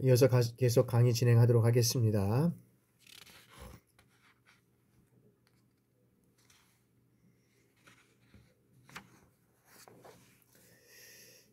이어서 계속 강의 진행하도록 하겠습니다.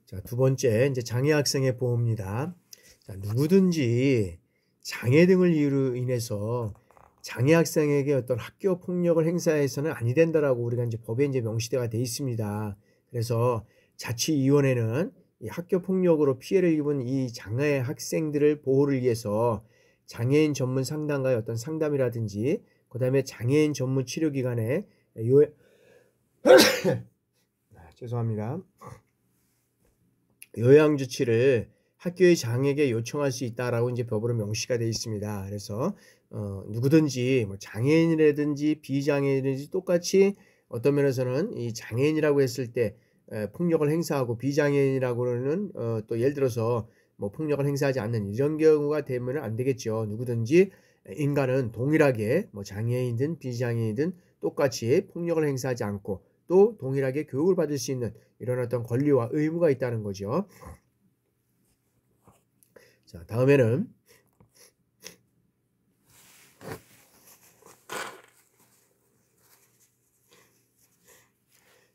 자, 두 번째, 이제 장애 학생의 보호입니다. 자, 누구든지 장애 등을 이유로 인해서 장애 학생에게 어떤 학교 폭력을 행사해서는 아니 된다라고 우리가 이제 법에 이제 명시되어 돼 있습니다. 그래서 자치위원회는 이 학교 폭력으로 피해를 입은 이 장애 학생들을 보호를 위해서 장애인 전문 상담가의 어떤 상담이라든지, 그 다음에 장애인 전문 치료기관의 죄송합니다. 요양주치를 학교의 장에게 요청할 수 있다라고 이제 법으로 명시가 되어 있습니다. 그래서 누구든지 뭐 장애인이라든지 비장애인이든지 똑같이 어떤 면에서는 이 장애인이라고 했을 때 폭력을 행사하고, 비장애인이라고는 또 예를 들어서 뭐 폭력을 행사하지 않는 이런 경우가 되면 안 되겠죠. 누구든지 인간은 동일하게 뭐 장애인이든 비장애인이든 똑같이 폭력을 행사하지 않고 또 동일하게 교육을 받을 수 있는 이런 어떤 권리와 의무가 있다는 거죠. 자, 다음에는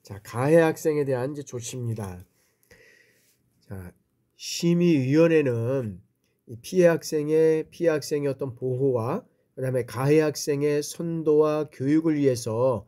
자, 가해 학생에 대한 이제 조치입니다. 자, 심의위원회는 피해 학생의 어떤 보호와 그다음에 가해 학생의 선도와 교육을 위해서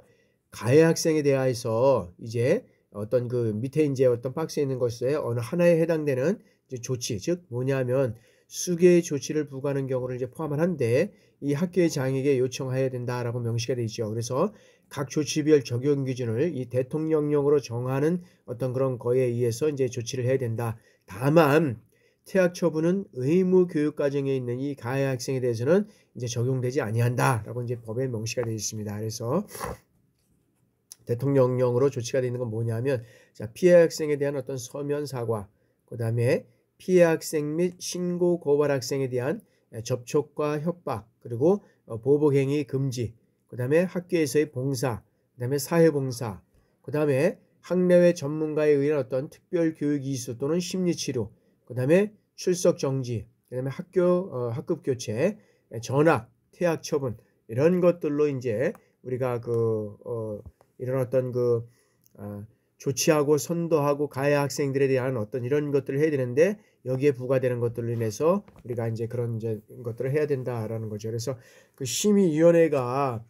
가해 학생에 대하여서 이제 어떤 그 밑에 이제 어떤 박스에 있는 것에 어느 하나에 해당되는 이제 조치, 즉 뭐냐면 수개의 조치를 부과하는 경우를 이제 포함을 한데, 이 학교의 장에게 요청해야 된다라고 명시가 되어 있죠. 그래서 각 조치별 적용 기준을 이 대통령령으로 정하는 어떤 그런 거에 의해서 이제 조치를 해야 된다. 다만 퇴학 처분은 의무 교육 과정에 있는 이 가해 학생에 대해서는 이제 적용되지 아니한다라고 이제 법에 명시가 되어 있습니다. 그래서 대통령령으로 조치가 되는 건 뭐냐면, 자, 피해 학생에 대한 어떤 서면 사과, 그 다음에 피해 학생 및 신고 고발 학생에 대한 접촉과 협박, 그리고 보복행위 금지, 그 다음에 학교에서의 봉사, 그 다음에 사회봉사, 그 다음에 학내외 전문가에 의한 어떤 특별 교육 이수 또는 심리치료, 그 다음에 출석 정지, 그 다음에 학급 교체, 전학, 퇴학 처분, 이런 것들로 이제 우리가 이런 어떤 조치하고 선도하고 가해 학생들에 대한 어떤 이런 것들을 해야 되는데, 여기에 부과되는 것들로 인해서 우리가 이제 그런 이제 것들을 해야 된다라는 거죠. 그래서 그 심의위원회가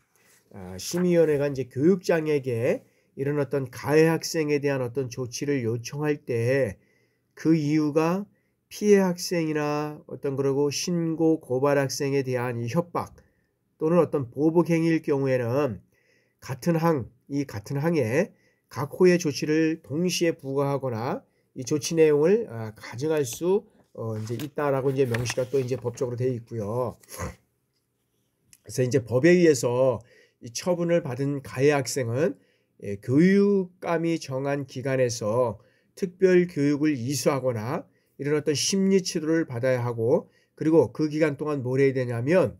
이제 교육장에게 이런 어떤 가해 학생에 대한 어떤 조치를 요청할 때 그 이유가 피해 학생이나 어떤 그러고 신고 고발 학생에 대한 이 협박 또는 어떤 보복 행위일 경우에는 같은 항에 각 호의 조치를 동시에 부과하거나 이 조치 내용을 가정할 수 이제 있다라고 이제 명시가 또 이제 법적으로 되어 있고요. 그래서 이제 법에 의해서 이 처분을 받은 가해 학생은 교육감이 정한 기관에서 특별 교육을 이수하거나 이런 어떤 심리 치료를 받아야 하고, 그리고 그 기간 동안 뭘 해야 되냐면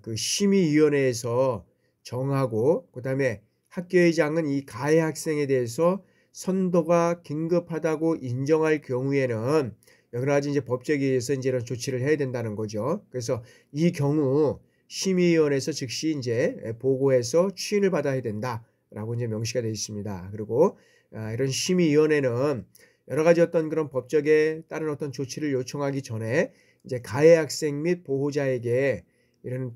그 심의위원회에서 정하고, 그 다음에 학교의장은 이 가해 학생에 대해서 선도가 긴급하다고 인정할 경우에는 여러 가지 이제 법적에 의해서 이제 이런 조치를 해야 된다는 거죠. 그래서 이 경우 심의위원회에서 즉시 이제 보고해서 추인을 받아야 된다라고 이제 명시가 되어 있습니다. 그리고 이런 심의위원회는 여러 가지 어떤 그런 법적에 따른 어떤 조치를 요청하기 전에 이제 가해 학생 및 보호자에게 이런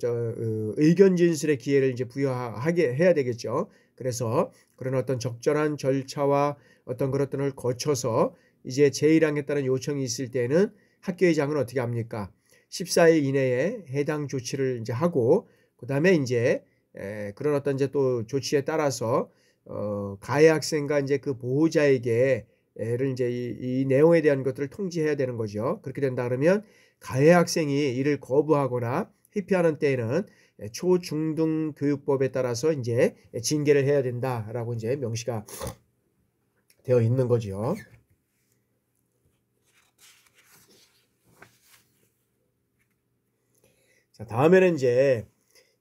의견 진술의 기회를 이제 부여하게 해야 되겠죠. 그래서 그런 어떤 적절한 절차와 어떤 것들을 거쳐서 이제 제1항에 따른 요청이 있을 때는 학교의장은 어떻게 합니까? 14일 이내에 해당 조치를 이제 하고, 그 다음에 이제 그런 어떤 이제 또 조치에 따라서 가해 학생과 이제 그 보호자에게 이제 이 내용에 대한 것들을 통지해야 되는 거죠. 그렇게 된다 그러면 가해 학생이 이를 거부하거나 회피하는 때에는 초중등 교육법에 따라서 이제 징계를 해야 된다라고 이제 명시가 되어 있는 거죠. 자, 다음에는 이제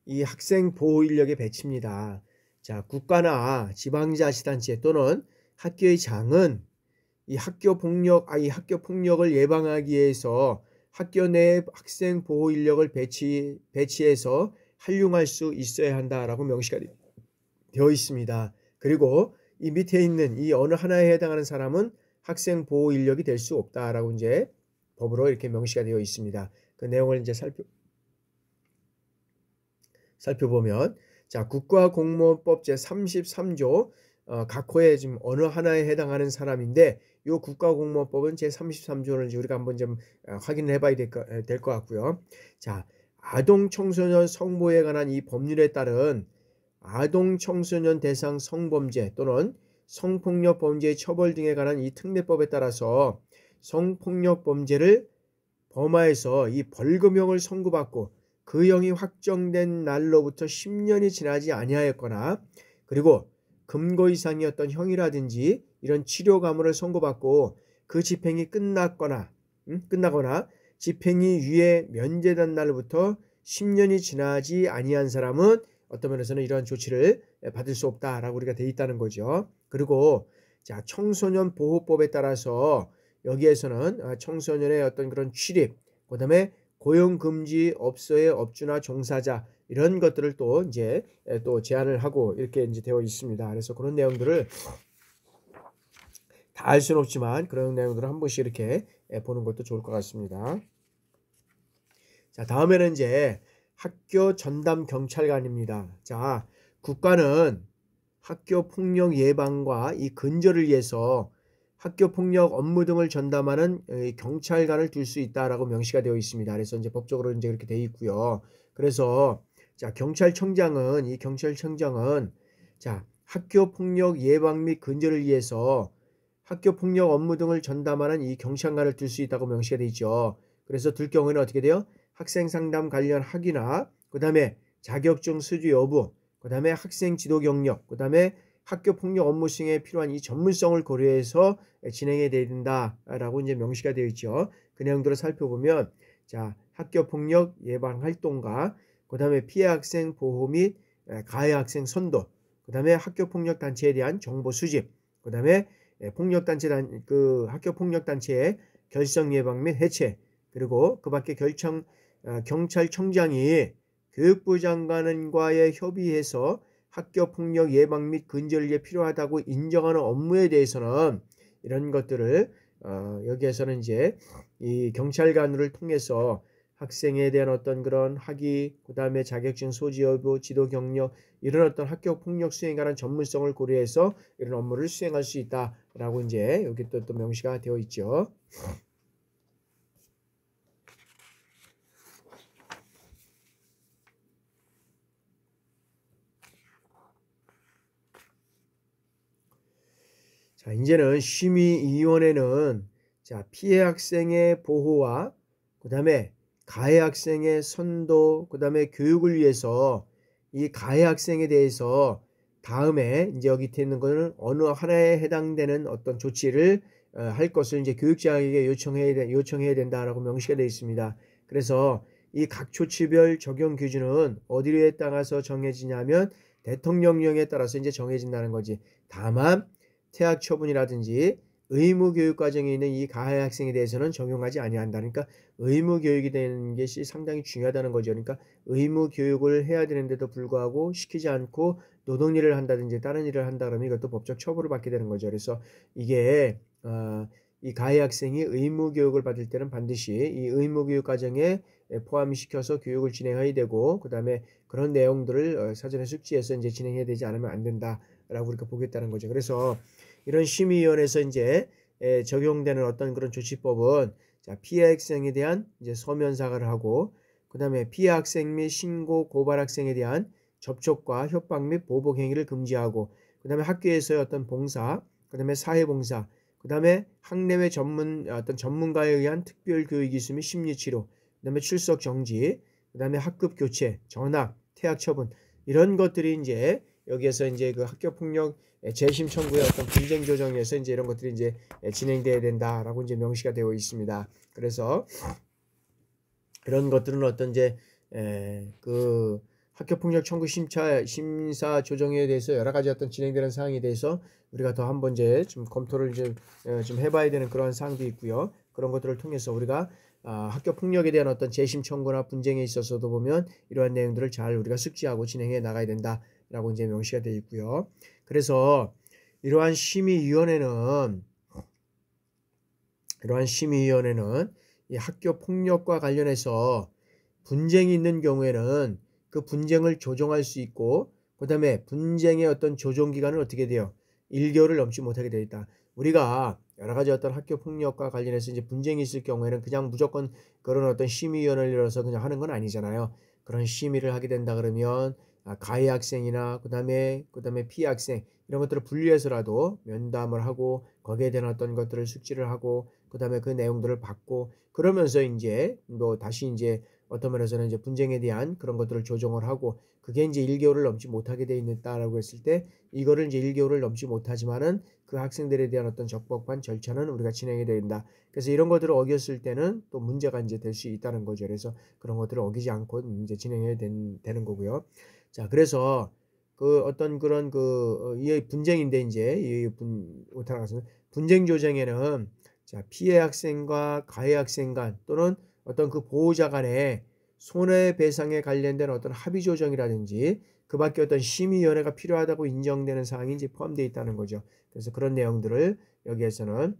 이 학생 보호 인력의 배치입니다. 자, 국가나 지방자치단체 또는 학교의 장은 이 학교 폭력을 예방하기 위해서 학교 내에 학생 보호 인력을 배치해서 활용할 수 있어야 한다라고 명시가 되어 있습니다. 그리고 이 밑에 있는 이 어느 하나에 해당하는 사람은 학생 보호 인력이 될 수 없다라고 이제 법으로 이렇게 명시가 되어 있습니다. 그 내용을 이제 살펴보면, 자, 국가공무원법 제33조 각 호에 지금 어느 하나에 해당하는 사람인데, 이 국가공무원법은 제33조를 우리가 한번 좀 확인을 해봐야 될 것 같고요. 자, 아동 청소년 성보호에 관한 이 법률에 따른 아동 청소년 대상 성범죄 또는 성폭력 범죄의 처벌 등에 관한 이 특례법에 따라서 성폭력 범죄를 범하여서 이 벌금형을 선고받고 그 형이 확정된 날로부터 10년이 지나지 아니하였거나, 그리고 금고 이상의 어떤 형이라든지 이런 치료 가물을 선고받고 그 집행이 끝나거나 집행이 유예 면제된 날부터 10년이 지나지 아니한 사람은 어떤 면에서는 이러한 조치를 받을 수 없다라고 우리가 되어 있다는 거죠. 그리고 자, 청소년 보호법에 따라서 여기에서는 청소년의 어떤 그런 출입, 그다음에 고용금지 업소의 업주나 종사자 이런 것들을 또 이제 또 제한을 하고 이렇게 이제 되어 있습니다. 그래서 그런 내용들을 다 알 수는 없지만 그런 내용들을 한 번씩 이렇게 보는 것도 좋을 것 같습니다. 자, 다음에는 이제 학교 전담 경찰관입니다. 자, 국가는 학교 폭력 예방과 이 근절을 위해서 학교 폭력 업무 등을 전담하는 경찰관을 둘 수 있다라고 명시가 되어 있습니다. 그래서 이제 법적으로 이제 그렇게 되어 있고요. 그래서 자, 경찰청장은 자, 학교 폭력 예방 및 근절을 위해서 학교 폭력 업무 등을 전담하는 이 경찰관을 둘 수 있다고 명시가 되어 있죠. 그래서 둘 경우에는 어떻게 돼요? 학생 상담 관련 학위나 그다음에 자격증 수주 여부, 그다음에 학생 지도 경력, 그다음에 학교 폭력 업무 수행에 필요한 이 전문성을 고려해서 진행해야 된다라고 이제 명시가 되어 있죠. 그 내용들을 살펴보면, 자, 학교 폭력 예방 활동가, 그다음에 피해 학생 보호 및 가해 학생 선도, 그다음에 학교 폭력 단체에 대한 정보 수집, 그다음에 학교 폭력 단체의 결성 예방 및 해체, 그리고 그밖에 경찰청장이 교육부 장관과의 협의해서 학교 폭력 예방 및 근절을 위해 필요하다고 인정하는 업무에 대해서는 이런 것들을 여기에서는 이제 이 경찰관을 통해서 학생에 대한 어떤 그런 학위, 그다음에 자격증 소지 여부, 지도 경력 이런 어떤 학교 폭력 수행에 관한 전문성을 고려해서 이런 업무를 수행할 수 있다라고 이제 여기 또 명시가 되어 있죠. 자, 이제는 심의위원회는 자, 피해 학생의 보호와 그다음에 가해 학생의 선도, 그다음에 교육을 위해서 이 가해 학생에 대해서 다음에 이제 여기 있는 거는 어느 하나에 해당되는 어떤 조치를 할 것을 이제 교육장에게 요청해야 된다라고 명시가 되어 있습니다. 그래서 이 각 조치별 적용 기준은 어디에 따라서 정해지냐면 대통령령에 따라서 이제 정해진다는 거지. 다만 퇴학 처분이라든지 의무 교육 과정에 있는 이 가해 학생에 대해서는 적용하지 아니한다. 그러니까 의무 교육이 되는 것이 상당히 중요하다는 거죠. 그러니까 의무 교육을 해야 되는데도 불구하고 시키지 않고 노동 일을 한다든지 다른 일을 한다 그러면 이것도 법적 처벌을 받게 되는 거죠. 그래서 이게 이 가해 학생이 의무 교육을 받을 때는 반드시 이 의무 교육 과정에 포함시켜서 교육을 진행해야 되고, 그다음에 그런 내용들을 사전에 숙지해서 이제 진행해야 되지 않으면 안 된다라고 우리가 보겠다는 거죠. 그래서 이런 심의위원회에서 이제 적용되는 어떤 그런 조치법은, 자, 피해 학생에 대한 이제 서면 사과를 하고, 그다음에 피해 학생 및 신고 고발 학생에 대한 접촉과 협박 및 보복 행위를 금지하고, 그다음에 학교에서의 어떤 봉사, 그다음에 사회봉사, 그다음에 학내외 어떤 전문가에 의한 특별 교육 이수 및 심리 치료, 그다음에 출석 정지, 그다음에 학급 교체, 전학, 퇴학 처분 이런 것들이 이제 여기에서 이제 그 학교 폭력 재심 청구의 어떤 분쟁 조정에서 이제 이런 것들이 이제 진행돼야 된다라고 이제 명시가 되어 있습니다. 그래서 이런 것들은 어떤 이제 그 학교 폭력 청구 심사 조정에 대해서 여러 가지 어떤 진행되는 사항에 대해서 우리가 더 한번 이제 좀 검토를 좀 해봐야 되는 그런 사항도 있고요. 그런 것들을 통해서 우리가 학교 폭력에 대한 어떤 재심 청구나 분쟁에 있어서도 보면 이러한 내용들을 잘 우리가 숙지하고 진행해 나가야 된다라고 이제 명시가 되어 있고요. 그래서 이러한 심의위원회는 이 학교 폭력과 관련해서 분쟁이 있는 경우에는 그 분쟁을 조정할 수 있고, 그 다음에 분쟁의 어떤 조정 기간은 어떻게 돼요? 1개월을 넘지 못하게 되어 있다. 우리가 여러 가지 어떤 학교 폭력과 관련해서 이제 분쟁이 있을 경우에는 그냥 무조건 그런 어떤 심의위원회를 열어서 그냥 하는 건 아니잖아요. 그런 심의를 하게 된다 그러면 가해 학생이나 그다음에 피해 학생 이런 것들을 분리해서라도 면담을 하고 거기에 대한 어떤 것들을 숙지를 하고 그다음에 그 내용들을 받고 그러면서 이제 뭐 다시 이제 어떤 면에서는 이제 분쟁에 대한 그런 것들을 조정을 하고 그게 이제 1개월을 넘지 못하게 돼 있다라고 했을 때 이거를 이제 1개월을 넘지 못하지만은 그 학생들에 대한 어떤 적법한 절차는 우리가 진행해야 된다. 그래서 이런 것들을 어겼을 때는 또 문제가 이제 될 수 있다는 거죠. 그래서 그런 것들을 어기지 않고 이제 진행해야 되는 거고요. 자, 그래서 그 어떤 그런 이 분쟁인데 이제 분쟁 조정에는 자, 피해 학생과 가해 학생 간 또는 어떤 그 보호자 간의 손해배상에 관련된 어떤 합의 조정이라든지 그 밖에 어떤 심의위원회가 필요하다고 인정되는 사항이 이제 포함되어 있다는 거죠. 그래서 그런 내용들을 여기에서는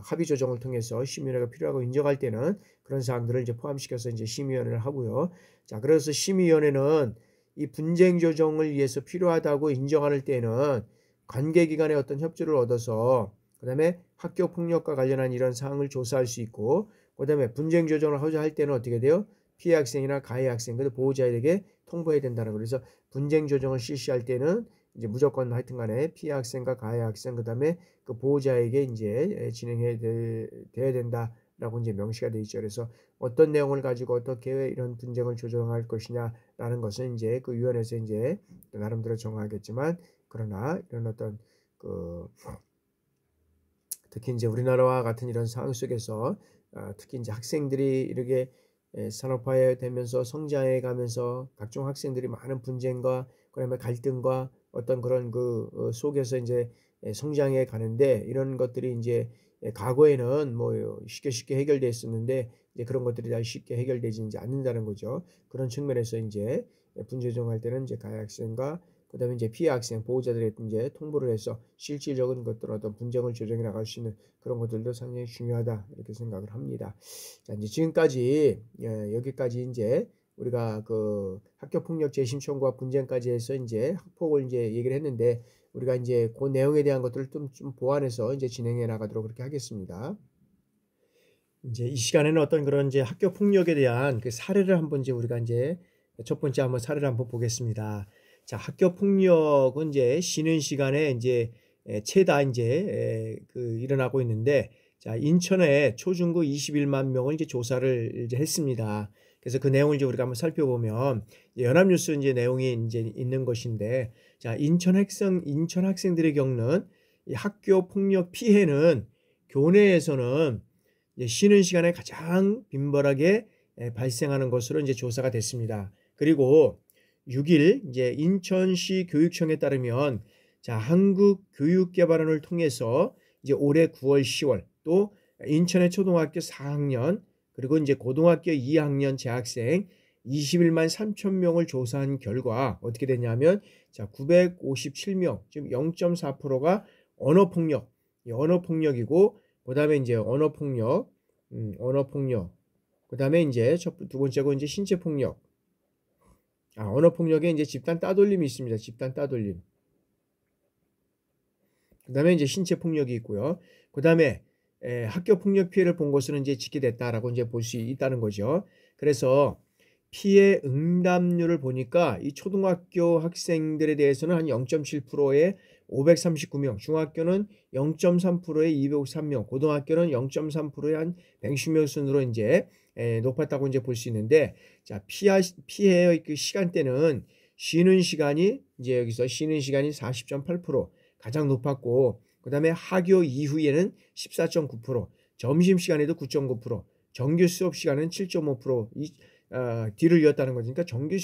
합의 조정을 통해서 심의위원회가 필요하고 인정할 때는 그런 사항들을 이제 포함시켜서 이제 심의위원회를 하고요. 자, 그래서 심의위원회는 이 분쟁 조정을 위해서 필요하다고 인정할 때는 관계기관의 어떤 협조를 얻어서 그 다음에 학교 폭력과 관련한 이런 사항을 조사할 수 있고 그 다음에 분쟁 조정을 할 때는 어떻게 돼요? 피해 학생이나 가해 학생, 그리고 보호자에게 통보해야 된다는 거예요. 그래서 분쟁 조정을 실시할 때는 이제 무조건 하여튼 간에 피해 학생과 가해 학생, 그 다음에 그 보호자에게 이제 돼야 된다라고 이제 명시가 되어 있죠. 그래서 어떤 내용을 가지고 어떻게 이런 분쟁을 조정할 것이냐라는 것은 이제 그 위원회에서 이제 나름대로 정하겠지만 그러나 이런 어떤 특히 이제 우리나라와 같은 이런 상황 속에서 특히 이제 학생들이 이렇게 산업화해 되면서 성장해 가면서 각종 학생들이 많은 분쟁과 그다음에 갈등과 어떤 그런 속에서 이제 성장해 가는데 이런 것들이 이제 과거에는 뭐 쉽게 해결됐었는데 이제 그런 것들이 잘 쉽게 해결되지 이제 않는다는 거죠. 그런 측면에서 이제 분쟁 조정할 때는 이제 가해 학생과 그다음에 이제 피해 학생 보호자들의 이제 통보를 해서 실질적인 것들 어떤 분쟁을 조정해 나갈 수 있는 그런 것들도 상당히 중요하다 이렇게 생각을 합니다. 자, 이제 지금까지 여기까지 이제 우리가 그 학교 폭력 재심 청구와 분쟁까지 해서 이제 학폭을 이제 얘기를 했는데 우리가 이제 그 내용에 대한 것들을 좀 보완해서 이제 진행해 나가도록 그렇게 하겠습니다. 이제 이 시간에는 어떤 그런 이제 학교 폭력에 대한 그 사례를 한번 이제 우리가 이제 첫 번째 한번 사례를 한번 보겠습니다. 자, 학교 폭력은 이제 쉬는 시간에 이제 최다 이제 일어나고 있는데 자, 인천에 초중고 21만 명을 이제 조사를 이제 했습니다. 그래서 그 내용을 이제 우리가 한번 살펴보면 연합뉴스 이제 내용이 이제 있는 것인데 자, 인천 학생들의 겪는 이 학교 폭력 피해는 교내에서는 이제 쉬는 시간에 가장 빈번하게 발생하는 것으로 이제 조사가 됐습니다. 그리고 6일 이제 인천시 교육청에 따르면 자, 한국교육개발원을 통해서 이제 올해 9월, 10월 또 인천의 초등학교 4학년 그리고 이제 고등학교 2학년 재학생 21만 3천 명을 조사한 결과 어떻게 됐냐면 자, 957명, 지금 0.4%가 언어폭력이고 그다음에 이제 언어폭력, 그다음에 이제 두 번째고 이제 신체폭력. 언어폭력에 이제 집단 따돌림이 있습니다. 집단 따돌림. 그다음에 이제 신체폭력이 있고요. 그다음에 학교 폭력 피해를 본 것으로 이제 집계됐다라고 이제 볼 수 있다는 거죠. 그래서 피해 응답률을 보니까 이 초등학교 학생들에 대해서는 한 0.7%에 539명, 중학교는 0.3%에 253명, 고등학교는 0.3%에 한 160명 순으로 이제 높았다고 이제 볼 수 있는데, 자, 피해의 그 시간대는 쉬는 시간이 이제 여기서 쉬는 시간이 40.8% 가장 높았고, 그 다음에 학교 이후에는 14.9%, 점심 시간에도 9.9%, 정규 수업 시간은 7.5%, 뒤를 이었다는 거니까 정규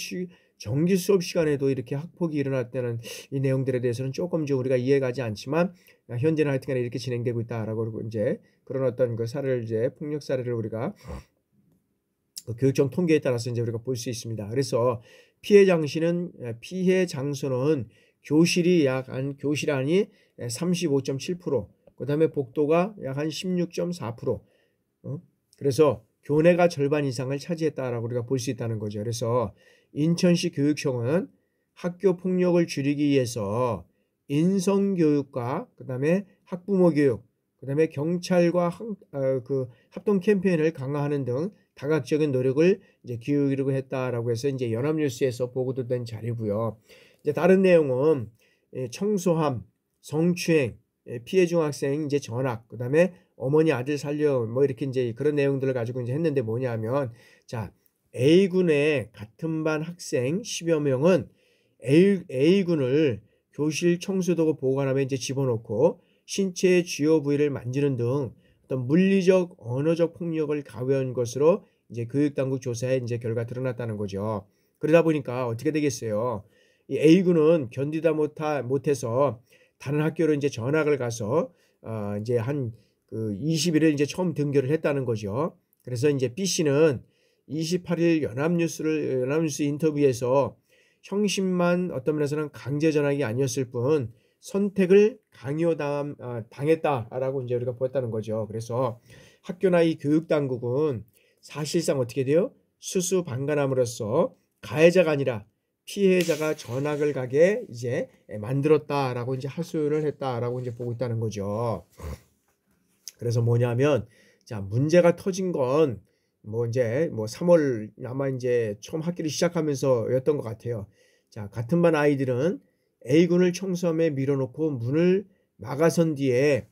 수업 시간에도 이렇게 학폭이 일어났다는 이 내용들에 대해서는 조금 좀 우리가 이해가지 않지만 현재는 하여튼간에 이렇게 진행되고 있다라고 이제 그런 어떤 그 사례를 이제 폭력 사례를 우리가 그 교육청 통계에 따라서 이제 우리가 볼 수 있습니다. 그래서 피해 장소는 교실이 교실 안이 35.7%, 그다음에 복도가 약 한 16.4%, 그래서 교내가 절반 이상을 차지했다라고 우리가 볼 수 있다는 거죠. 그래서 인천시 교육청은 학교 폭력을 줄이기 위해서 인성 교육과 그다음에 학부모 교육, 그다음에 경찰과 그 합동 캠페인을 강화하는 등 다각적인 노력을 이제 기울이려고 했다라고 해서 이제 연합뉴스에서 보고도 된 자료고요. 이제 다른 내용은 청소함, 성추행, 피해 중학생 이제 전학, 그다음에 어머니 아들 살려 뭐 이렇게 이제 그런 내용들을 가지고 이제 했는데 뭐냐면, 자, A군의 같은 반 학생 10여 명은 A군을 교실 청소도구 보관함에 이제 집어넣고 신체의 주요 부위를 만지는 등 어떤 물리적, 언어적 폭력을 가해한 것으로 이제 교육당국 조사에 이제 결과 드러났다는 거죠. 그러다 보니까 어떻게 되겠어요? 이 A군은 견디다 못해서 다른 학교로 이제 전학을 가서 이제 한 그 20일을 이제 처음 등교를 했다는 거죠. 그래서 이제 B 씨는 28일 연합뉴스 인터뷰에서 형식만 어떤 면에서는 강제 전학이 아니었을 뿐 선택을 당했다라고 이제 우리가 보았다는 거죠. 그래서 학교나 이 교육 당국은 사실상 어떻게 돼요? 수수방관함으로써 가해자가 아니라 피해자가 전학을 가게 이제 만들었다라고 이제 하소연을 했다라고 이제 보고 있다는 거죠. 그래서 뭐냐면, 자, 문제가 터진 건 뭐 이제 3월 아마 이제 처음 학기를 시작하면서였던 것 같아요. 자, 같은 반 아이들은 A군을 청소함에 밀어놓고 문을 막아선 뒤에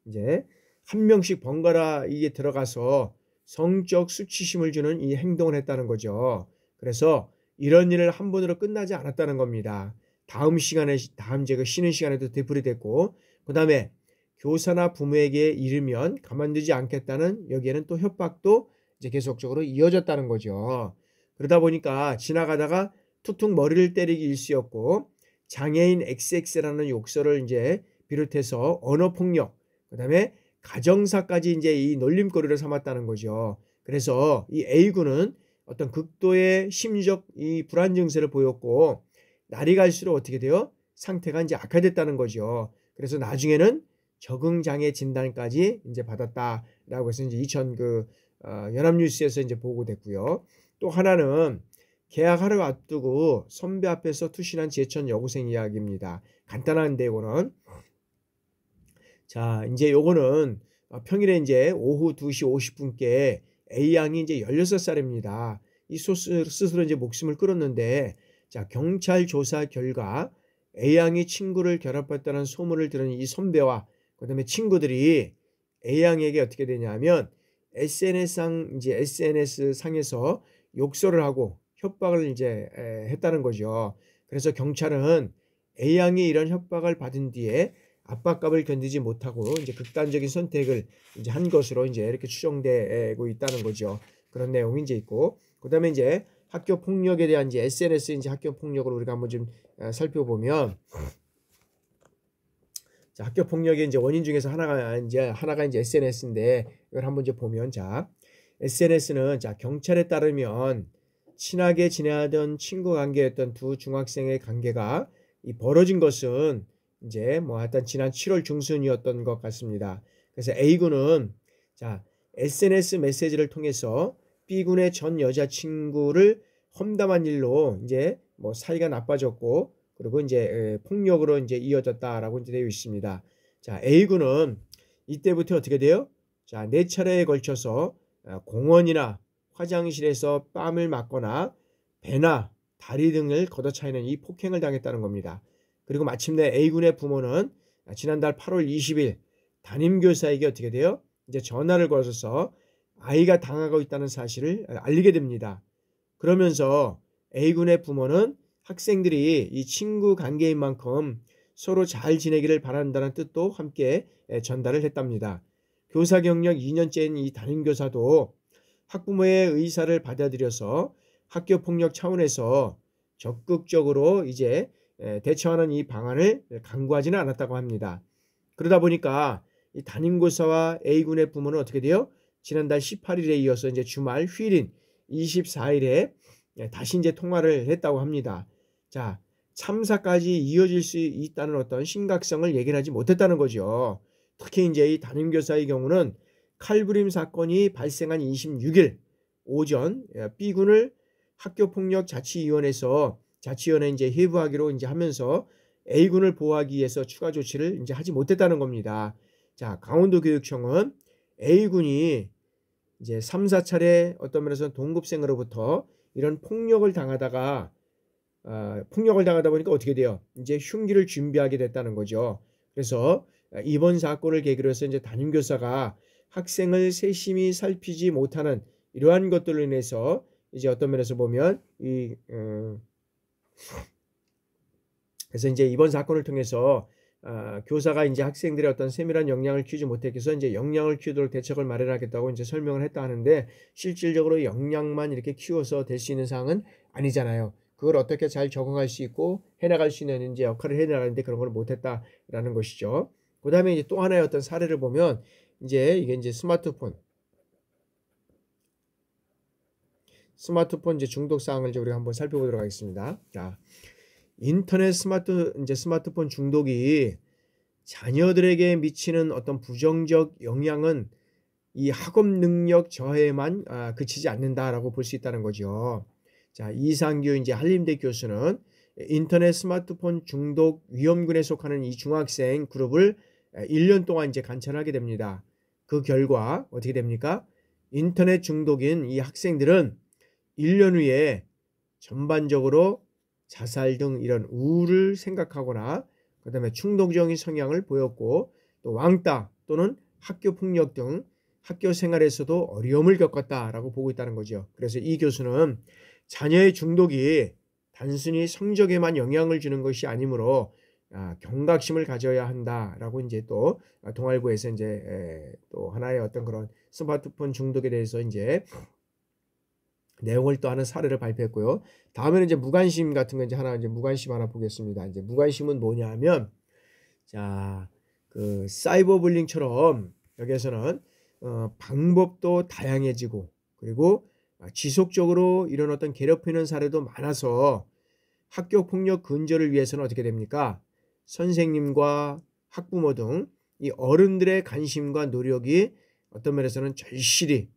이제 한 명씩 번갈아 이게 들어가서 성적 수치심을 주는 이 행동을 했다는 거죠. 그래서 이런 일을 한 번으로 끝나지 않았다는 겁니다. 다음 이제 그 쉬는 시간에도 되풀이됐고, 그 다음에 교사나 부모에게 이르면 가만두지 않겠다는, 여기에는 또 협박도 이제 계속적으로 이어졌다는 거죠. 그러다 보니까 지나가다가 툭툭 머리를 때리기 일쑤였고, 장애인 XX라는 욕설을 이제 비롯해서 언어폭력, 그 다음에 가정사까지 이제 이 놀림거리를 삼았다는 거죠. 그래서 이 A군은 어떤 극도의 심리적 이 불안 증세를 보였고, 날이 갈수록 어떻게 돼요? 상태가 이제 악화됐다는 거죠. 그래서 나중에는 적응장애 진단까지 이제 받았다라고 해서 이제 연합뉴스에서 이제 보고됐고요. 또 하나는 개학하루 앞두고 선배 앞에서 투신한 제천 여고생 이야기입니다. 간단한데 이거는, 자, 이제 요거는 평일에 이제 오후 2시 50분께 A양이 이제 16살입니다. 이 스스로 이제 목숨을 끊었는데, 자, 경찰 조사 결과 A양이 친구를 결합했다는 소문을 들은 이 선배와 그다음에 친구들이 A양에게 어떻게 되냐면 SNS 상에서 욕설을 하고 협박을 이제 했다는 거죠. 그래서 경찰은 A양이 이런 협박을 받은 뒤에 압박감을 견디지 못하고 이제 극단적인 선택을 이제 한 것으로 이제 이렇게 추정되고 있다는 거죠. 그런 내용이 이제 있고, 그다음에 이제 학교 폭력에 대한 이제 SNS 이제 학교 폭력을 우리가 한번 좀 살펴보면, 자, 학교 폭력의 이제 원인 중에서 하나가 이제 SNS인데, 이걸 한번 이제 보면, 자, SNS는 자, 경찰에 따르면 친하게 지내던 친구 관계였던 두 중학생의 관계가 이 벌어진 것은 이제 하여튼 지난 7월 중순이었던 것 같습니다. 그래서 A군은 자, SNS 메시지를 통해서 B군의 전 여자친구를 험담한 일로 이제 사이가 나빠졌고, 그리고 이제 폭력으로 이제 이어졌다라고 이제 되어 있습니다. 자, A군은 이때부터 어떻게 돼요? 자, 4차례에 걸쳐서 공원이나 화장실에서 뺨을 맞거나 배나 다리 등을 걷어차이는 이 폭행을 당했다는 겁니다. 그리고 마침내 A군의 부모는 지난달 8월 20일 담임교사에게 어떻게 돼요? 이제 전화를 걸어서 아이가 당하고 있다는 사실을 알리게 됩니다. 그러면서 A군의 부모는 학생들이 이 친구 관계인 만큼 서로 잘 지내기를 바란다는 뜻도 함께 전달을 했답니다. 교사 경력 2년째인 이 담임교사도 학부모의 의사를 받아들여서 학교 폭력 차원에서 적극적으로 이제 대처하는 이 방안을 강구하지는 않았다고 합니다. 그러다 보니까 이 담임교사와 A군의 부모는 어떻게 돼요? 지난달 18일에 이어서 이제 주말 휴일인 24일에 다시 이제 통화를 했다고 합니다. 자, 참사까지 이어질 수 있다는 어떤 심각성을 얘기하지 못했다는 거죠. 특히 이제 이 담임교사의 경우는 칼부림 사건이 발생한 26일 오전 B군을 학교폭력자치위원회에서 자치위원회 이제 회부하기로 이제 하면서 A군을 보호하기 위해서 추가 조치를 이제 하지 못했다는 겁니다. 자, 강원도교육청은 A군이 이제 3, 4차례 어떤 면에서 동급생으로부터 이런 폭력을 당하다 보니까 어떻게 돼요? 이제 흉기를 준비하게 됐다는 거죠. 그래서 이번 사건을 계기로 해서 이제 담임교사가 학생을 세심히 살피지 못하는 이러한 것들로 인해서 이제 어떤 면에서 보면 그래서 이제 이번 사건을 통해서 교사가 이제 학생들의 어떤 세밀한 역량을 키우지 못해서 이제 역량을 키우도록 대책을 마련하겠다고 이제 설명을 했다 하는데 실질적으로 역량만 이렇게 키워서 될 수 있는 사항은 아니잖아요. 그걸 어떻게 잘 적응할 수 있고 해나갈 수 있는 이제 역할을 해나가는데 그런 걸 못했다라는 것이죠. 그 다음에 이제 또 하나의 어떤 사례를 보면 이게 이제 스마트폰 이제 중독 사항을 이제 우리가 한번 살펴보도록 하겠습니다. 자, 인터넷 스마트폰 중독이 자녀들에게 미치는 어떤 부정적 영향은 이 학업 능력 저해만 그치지 않는다라고 볼 수 있다는 거죠. 자, 이상규 이제 한림대 교수는 인터넷 스마트폰 중독 위험군에 속하는 이 중학생 그룹을 1년 동안 이제 관찰하게 됩니다. 그 결과 어떻게 됩니까? 인터넷 중독인 이 학생들은 1년 후에 전반적으로 자살 등 이런 우울을 생각하거나 그 다음에 충동적인 성향을 보였고 또 왕따 또는 학교 폭력 등 학교 생활에서도 어려움을 겪었다라고 보고 있다는 거죠. 그래서 이 교수는 자녀의 중독이 단순히 성적에만 영향을 주는 것이 아니므로 경각심을 가져야 한다라고 이제 또 동아일보에서 이제 또 하나의 어떤 그런 스마트폰 중독에 대해서 이제 내용을 또 하는 사례를 발표했고요. 다음에는 이제 무관심 같은 거 이제 무관심 하나 보겠습니다. 이제 무관심은 뭐냐면 자, 그 사이버 불링처럼 여기에서는 방법도 다양해지고 그리고 지속적으로 이런 어떤 괴롭히는 사례도 많아서 학교 폭력 근절을 위해서는 어떻게 됩니까? 선생님과 학부모 등 이 어른들의 관심과 노력이 어떤 면에서는 절실히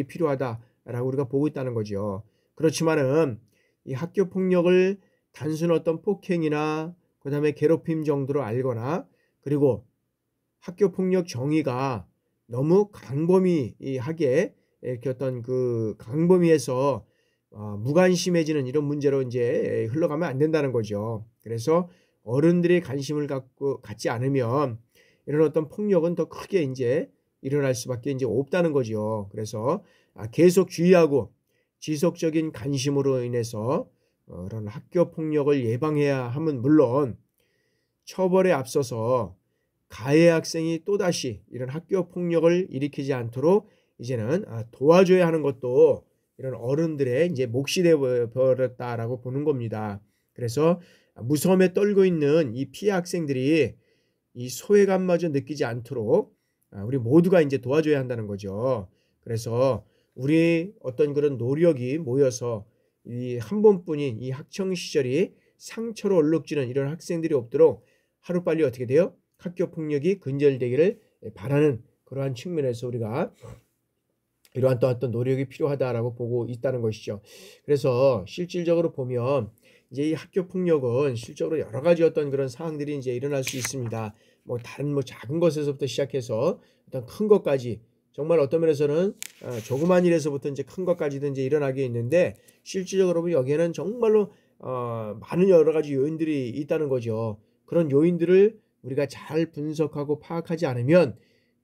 필요하다라고 우리가 보고 있다는 거죠. 그렇지만은 이 학교 폭력을 단순 어떤 폭행이나 그 다음에 괴롭힘 정도로 알거나 그리고 학교 폭력 정의가 너무 강범위하게 이렇게 어떤 그 강범위에서 무관심해지는 이런 문제로 이제 흘러가면 안 된다는 거죠. 그래서 어른들의 관심을 갖지 않으면 이런 어떤 폭력은 더 크게 이제 일어날 수밖에 이제 없다는 거죠. 그래서 계속 주의하고 지속적인 관심으로 인해서 그런 학교 폭력을 예방해야 함은 물론 처벌에 앞서서 가해 학생이 또다시 이런 학교 폭력을 일으키지 않도록 이제는 도와줘야 하는 것도 이런 어른들의 이제 몫이 되어 버렸다라고 보는 겁니다. 그래서 무서움에 떨고 있는 이 피해 학생들이 이 소외감마저 느끼지 않도록 우리 모두가 이제 도와줘야 한다는 거죠. 그래서 우리 어떤 그런 노력이 모여서 이 한 번뿐인 이 학창 시절이 상처로 얼룩지는 이런 학생들이 없도록 하루빨리 어떻게 돼요? 학교 폭력이 근절되기를 바라는 그러한 측면에서 우리가 이러한 또 어떤 노력이 필요하다라고 보고 있다는 것이죠. 그래서 실질적으로 보면 이제 이 학교 폭력은 실적으로 여러 가지 어떤 그런 사항들이 이제 일어날 수 있습니다. 뭐 다른 작은 것에서부터 시작해서 어떤 큰 것까지 정말 어떤 면에서는 조그만 일에서부터 이제 큰 것까지도 이제 일어나게 있는데 실질적으로 보면 여기에는 정말로 많은 여러 가지 요인들이 있다는 거죠. 그런 요인들을 우리가 잘 분석하고 파악하지 않으면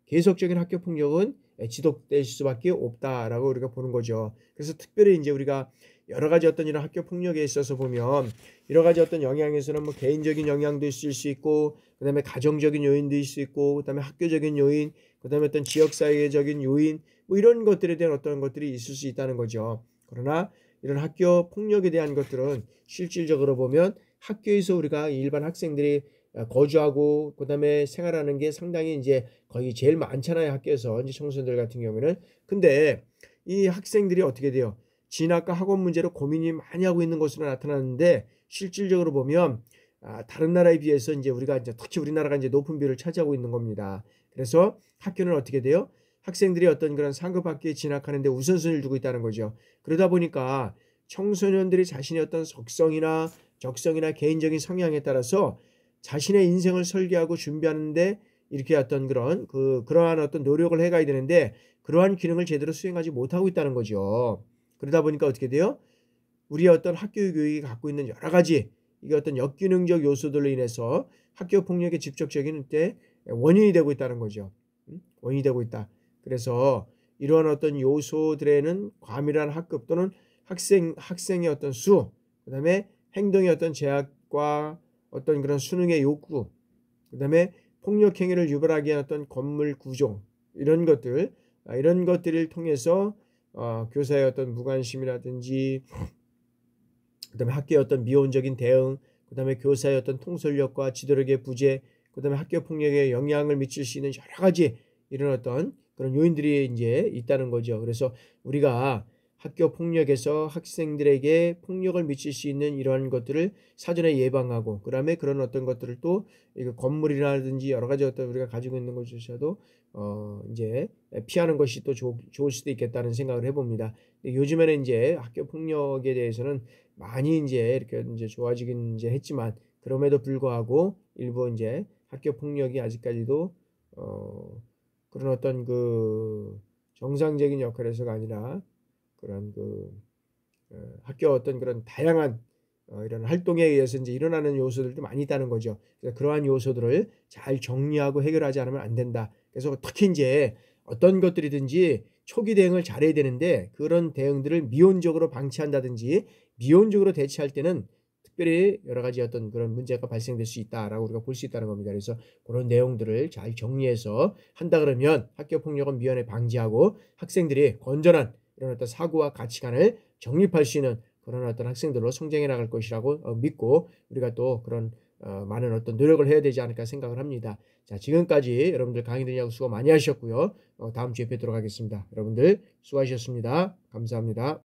계속적인 학교 폭력은 지속될 수밖에 없다라고 우리가 보는 거죠. 그래서 특별히 이제 우리가 여러 가지 어떤 이런 학교 폭력에 있어서 보면 여러 가지 어떤 영향에서는 뭐 개인적인 영향도 있을 수 있고 그다음에 가정적인 요인도 있을 수 있고 그다음에 학교적인 요인 그다음에 어떤 지역사회적인 요인 뭐 이런 것들에 대한 어떤 것들이 있을 수 있다는 거죠. 그러나 이런 학교 폭력에 대한 것들은 실질적으로 보면 학교에서 우리가 일반 학생들이 거주하고 그다음에 생활하는 게 상당히 이제 거의 제일 많잖아요, 학교에서 이제 청소년들 같은 경우에는. 근데 이 학생들이 어떻게 돼요? 진학과 학원 문제로 고민이 많이 하고 있는 것으로 나타나는데 실질적으로 보면 다른 나라에 비해서 이제 우리가 이제 특히 우리나라가 이제 높은 비율을 차지하고 있는 겁니다. 그래서 학교는 어떻게 돼요? 학생들이 어떤 그런 상급 학교에 진학하는데 우선순위를 두고 있다는 거죠. 그러다 보니까 청소년들이 자신의 어떤 적성이나 개인적인 성향에 따라서 자신의 인생을 설계하고 준비하는데 이렇게 어떤 그러한 어떤 노력을 해가야 되는데 그러한 기능을 제대로 수행하지 못하고 있다는 거죠. 그러다 보니까 어떻게 돼요? 우리의 어떤 학교 교육이 갖고 있는 여러 가지 이게 어떤 역기능적 요소들로 인해서 학교 폭력의 직접적인 때 원인이 되고 있다는 거죠. 원인이 되고 있다. 그래서 이러한 어떤 요소들에는 과밀한 학급 또는 학생의 어떤 수, 그다음에 행동의 어떤 제약과 어떤 그런 수능의 욕구, 그다음에 폭력 행위를 유발하게 한 어떤 건물 구조 이런 것들을 통해서 교사의 어떤 무관심이라든지 그다음에 학교의 어떤 미온적인 대응, 그다음에 교사의 어떤 통솔력과 지도력의 부재, 그다음에 학교 폭력에 영향을 미칠 수 있는 여러 가지 이런 어떤 그런 요인들이 이제 있다는 거죠. 그래서 우리가 학교 폭력에서 학생들에게 폭력을 미칠 수 있는 이러한 것들을 사전에 예방하고 그다음에 그런 어떤 것들을 또 이거 건물이라든지 여러 가지 어떤 우리가 가지고 있는 것조차도 이제 피하는 것이 또 좋을 수도 있겠다는 생각을 해봅니다. 요즘에는 이제 학교 폭력에 대해서는 많이 이제 이렇게 이제 좋아지긴 이제 했지만 그럼에도 불구하고 일부 이제 학교 폭력이 아직까지도 그런 어떤 정상적인 역할에서가 아니라 그런 학교 어떤 그런 다양한 이런 활동에 의해서 이제 일어나는 요소들도 많이 있다는 거죠. 그래서 그러한 요소들을 잘 정리하고 해결하지 않으면 안 된다. 그래서 특히 이제 어떤 것들이든지 초기 대응을 잘해야 되는데 그런 대응들을 미온적으로 방치한다든지 미온적으로 대처할 때는 특별히 여러 가지 어떤 그런 문제가 발생될 수 있다라고 우리가 볼 수 있다는 겁니다. 그래서 그런 내용들을 잘 정리해서 한다 그러면 학교 폭력은 미연에 방지하고 학생들이 건전한 이런 어떤 사고와 가치관을 정립할 수 있는 그런 어떤 학생들로 성장해 나갈 것이라고 믿고 우리가 또 그런 많은 어떤 노력을 해야 되지 않을까 생각을 합니다. 자, 지금까지 여러분들 강의 들으려고 수고 많이 하셨고요. 다음 주에 뵙도록 하겠습니다. 여러분들 수고하셨습니다. 감사합니다.